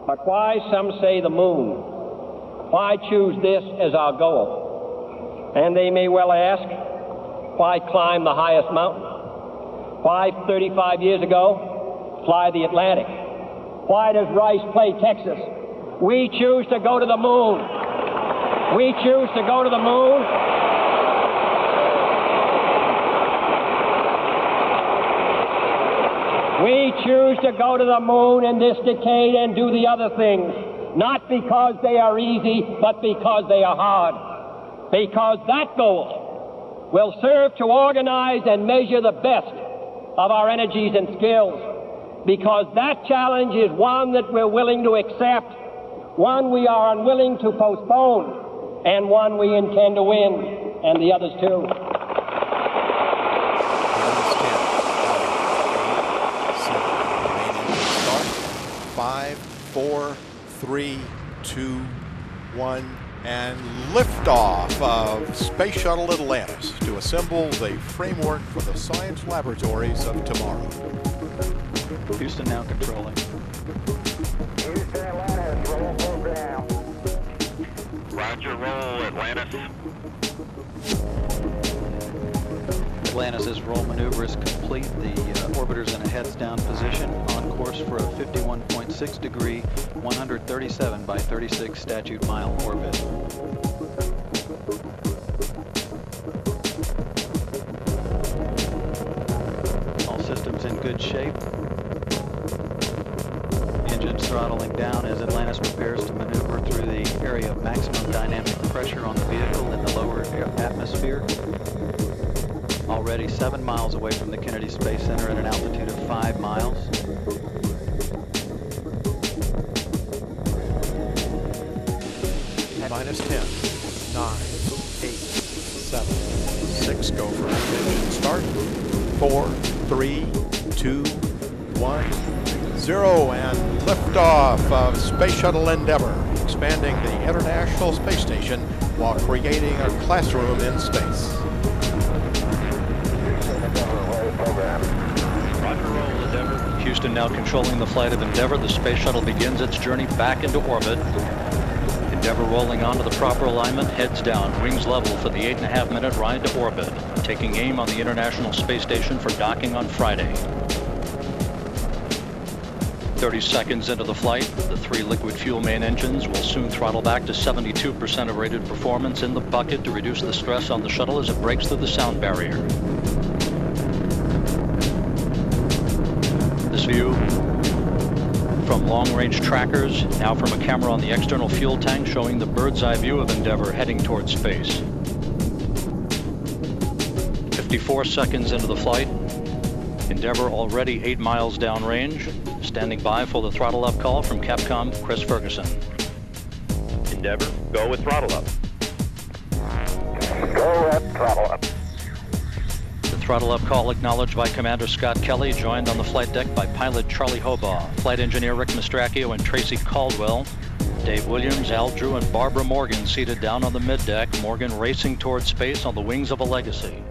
But why, some say, the moon? Why choose this as our goal? And they may well ask, why climb the highest mountain? Why, 35 years ago, fly the Atlantic? Why does Rice play Texas? We choose to go to the moon. We choose to go to the moon. We choose to go to the moon in this decade and do the other things, not because they are easy, but because they are hard. Because that goal will serve to organize and measure the best of our energies and skills. Because that challenge is one that we're willing to accept, one we are unwilling to postpone, and one we intend to win, and the others too. 5, 4, 3, 2, 1, and liftoff of Space Shuttle Atlantis to assemble the framework for the science laboratories of tomorrow. Houston now controlling. Houston, Atlantis, roll program. Roger, roll, Atlantis. Atlantis' roll maneuver is complete. The orbiter's in a heads-down position, on course for a 51.6 degree, 137 by 36 statute mile orbit. All systems in good shape. Engines throttling down as Atlantis prepares to maneuver through the area of maximum dynamic pressure on the vehicle in the lower atmosphere. Already 7 miles away from the Kennedy Space Center at an altitude of 5 miles. Minus 10, 9, 8, 7, 6, go for engine start. 4, 3, 2, 1, 0, and liftoff of Space Shuttle Endeavour, expanding the International Space Station while creating a classroom in space. Roger, roll, Endeavour. Houston now controlling the flight of Endeavour. The space shuttle begins its journey back into orbit. Endeavour rolling onto the proper alignment, heads down, wings level for the 8.5-minute ride to orbit, taking aim on the International Space Station for docking on Friday. 30 seconds into the flight, the 3 liquid fuel main engines will soon throttle back to 72% of rated performance in the bucket to reduce the stress on the shuttle as it breaks through the sound barrier. This view from long-range trackers, now from a camera on the external fuel tank showing the bird's eye view of Endeavour heading towards space. 54 seconds into the flight, Endeavour already 8 miles downrange. Standing by for the throttle up call from Capcom Chris Ferguson. Endeavour, go with throttle up. Go ahead, throttle up. The throttle up call acknowledged by Commander Scott Kelly, joined on the flight deck by pilot Charlie Hobaugh, flight engineer Rick Mastracchio and Tracy Caldwell, Dave Williams, Al Drew, and Barbara Morgan seated down on the middeck, Morgan racing towards space on the wings of a Legacy.